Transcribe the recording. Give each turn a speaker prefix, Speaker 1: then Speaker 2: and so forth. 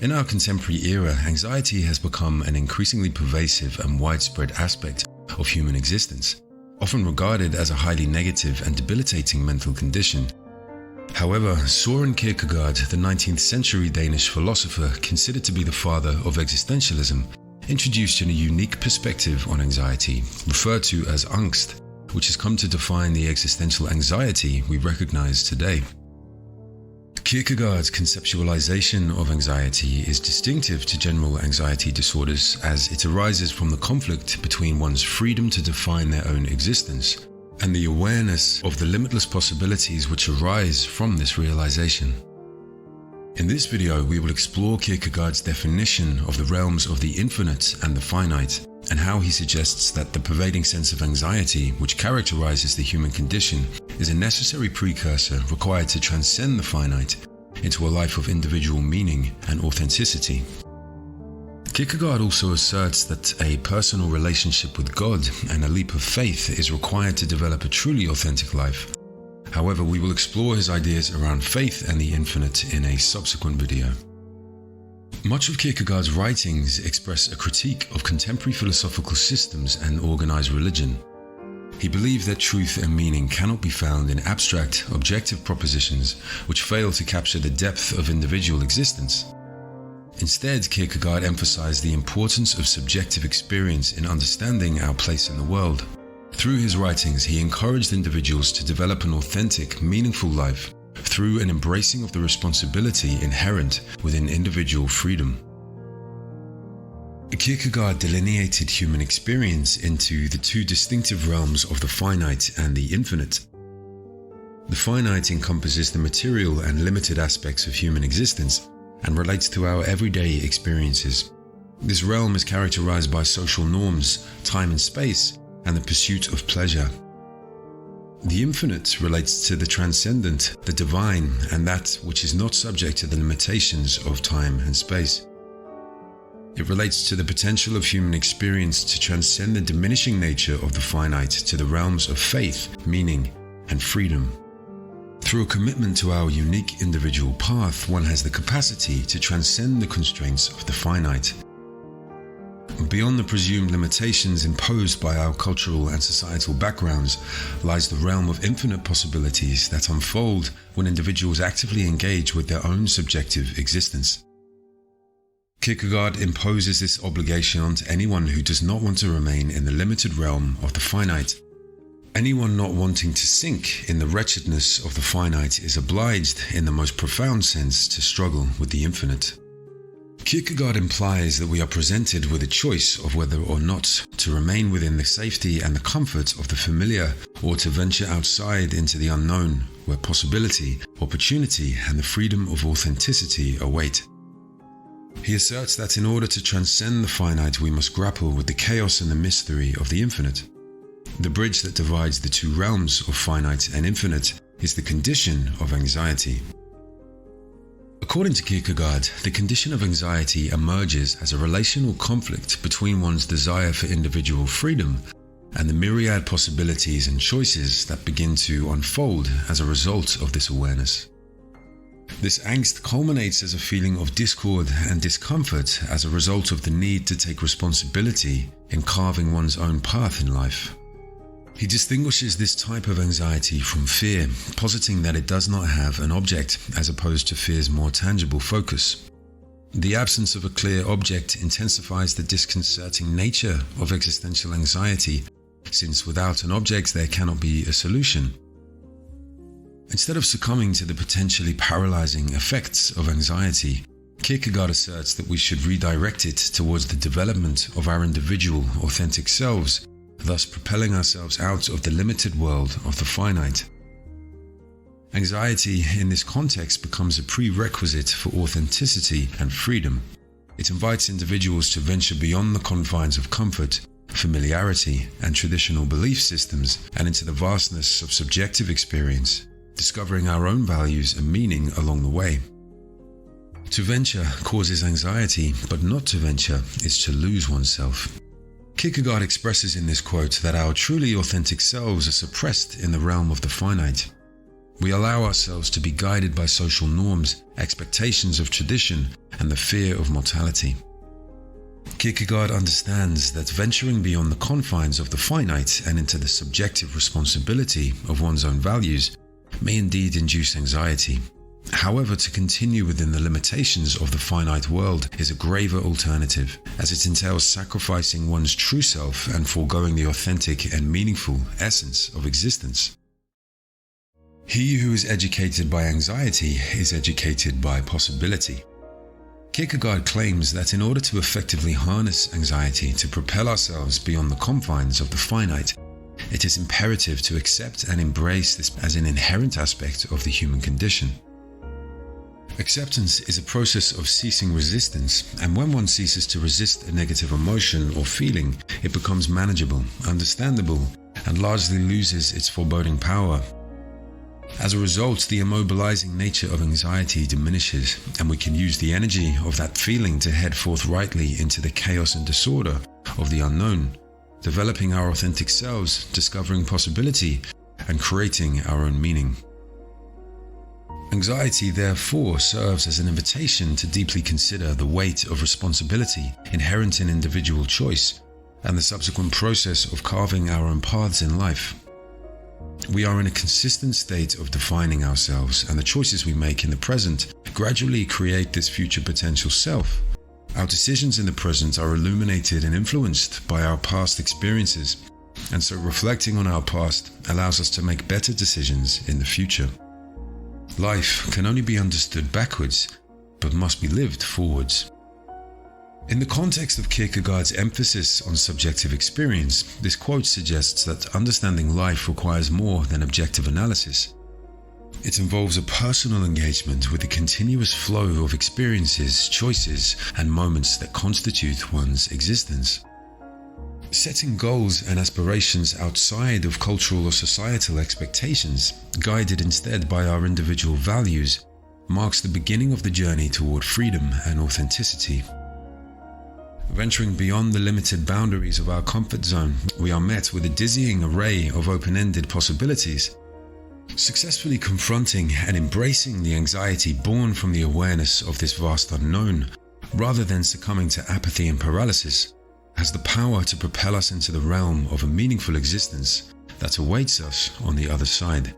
Speaker 1: In our contemporary era, anxiety has become an increasingly pervasive and widespread aspect of human existence, often regarded as a highly negative and debilitating mental condition. However, Søren Kierkegaard, the 19th century Danish philosopher considered to be the father of existentialism, introduced a unique perspective on anxiety, referred to as angst, which has come to define the existential anxiety we recognize today. Kierkegaard's conceptualization of anxiety is distinctive to general anxiety disorders, as it arises from the conflict between one's freedom to define their own existence and the awareness of the limitless possibilities which arise from this realization. In this video, we will explore Kierkegaard's definition of the realms of the infinite and the finite, and how he suggests that the pervading sense of anxiety which characterizes the human condition is a necessary precursor required to transcend the finite into a life of individual meaning and authenticity. Kierkegaard also asserts that a personal relationship with God and a leap of faith is required to develop a truly authentic life. However, we will explore his ideas around faith and the infinite in a subsequent video. Much of Kierkegaard's writings express a critique of contemporary philosophical systems and organized religion. He believed that truth and meaning cannot be found in abstract, objective propositions which fail to capture the depth of individual existence. Instead, Kierkegaard emphasized the importance of subjective experience in understanding our place in the world. Through his writings, he encouraged individuals to develop an authentic, meaningful life through an embracing of the responsibility inherent within individual freedom. Kierkegaard delineated human experience into the two distinctive realms of the finite and the infinite. The finite encompasses the material and limited aspects of human existence and relates to our everyday experiences. This realm is characterized by social norms, time and space, and the pursuit of pleasure. The infinite relates to the transcendent, the divine, and that which is not subject to the limitations of time and space. It relates to the potential of human experience to transcend the diminishing nature of the finite to the realms of faith, meaning, and freedom. Through a commitment to our unique individual path, one has the capacity to transcend the constraints of the finite. Beyond the presumed limitations imposed by our cultural and societal backgrounds lies the realm of infinite possibilities that unfold when individuals actively engage with their own subjective existence. Kierkegaard imposes this obligation onto anyone who does not want to remain in the limited realm of the finite. Anyone not wanting to sink in the wretchedness of the finite is obliged, in the most profound sense, to struggle with the infinite. Kierkegaard implies that we are presented with a choice of whether or not to remain within the safety and the comfort of the familiar, or to venture outside into the unknown, where possibility, opportunity, and the freedom of authenticity await. He asserts that in order to transcend the finite, we must grapple with the chaos and the mystery of the infinite. The bridge that divides the two realms of finite and infinite is the condition of anxiety. According to Kierkegaard, the condition of anxiety emerges as a relational conflict between one's desire for individual freedom and the myriad possibilities and choices that begin to unfold as a result of this awareness. This angst culminates as a feeling of discord and discomfort as a result of the need to take responsibility in carving one's own path in life. He distinguishes this type of anxiety from fear, positing that it does not have an object as opposed to fear's more tangible focus. The absence of a clear object intensifies the disconcerting nature of existential anxiety, since without an object there cannot be a solution. Instead of succumbing to the potentially paralyzing effects of anxiety, Kierkegaard asserts that we should redirect it towards the development of our individual, authentic selves, thus propelling ourselves out of the limited world of the finite. Anxiety in this context becomes a prerequisite for authenticity and freedom. It invites individuals to venture beyond the confines of comfort, familiarity, and traditional belief systems, and into the vastness of subjective experience, discovering our own values and meaning along the way. To venture causes anxiety, but not to venture is to lose oneself. Kierkegaard expresses in this quote that our truly authentic selves are suppressed in the realm of the finite. We allow ourselves to be guided by social norms, expectations of tradition, and the fear of mortality. Kierkegaard understands that venturing beyond the confines of the finite and into the subjective responsibility of one's own values may indeed induce anxiety. However, to continue within the limitations of the finite world is a graver alternative, as it entails sacrificing one's true self and foregoing the authentic and meaningful essence of existence. He who is educated by anxiety is educated by possibility. Kierkegaard claims that in order to effectively harness anxiety to propel ourselves beyond the confines of the finite, it is imperative to accept and embrace this as an inherent aspect of the human condition. Acceptance is a process of ceasing resistance, and when one ceases to resist a negative emotion or feeling, it becomes manageable, understandable, and largely loses its foreboding power. As a result, the immobilizing nature of anxiety diminishes, and we can use the energy of that feeling to head forthrightly into the chaos and disorder of the unknown, developing our authentic selves, discovering possibility, and creating our own meaning. Anxiety, therefore, serves as an invitation to deeply consider the weight of responsibility inherent in individual choice and the subsequent process of carving our own paths in life. We are in a consistent state of defining ourselves, and the choices we make in the present gradually create this future potential self. Our decisions in the present are illuminated and influenced by our past experiences, and so reflecting on our past allows us to make better decisions in the future. Life can only be understood backwards, but must be lived forwards. In the context of Kierkegaard's emphasis on subjective experience, this quote suggests that understanding life requires more than objective analysis. It involves a personal engagement with the continuous flow of experiences, choices, and moments that constitute one's existence. Setting goals and aspirations outside of cultural or societal expectations, guided instead by our individual values, marks the beginning of the journey toward freedom and authenticity. Venturing beyond the limited boundaries of our comfort zone, we are met with a dizzying array of open-ended possibilities. Successfully confronting and embracing the anxiety born from the awareness of this vast unknown, rather than succumbing to apathy and paralysis, has the power to propel us into the realm of a meaningful existence that awaits us on the other side.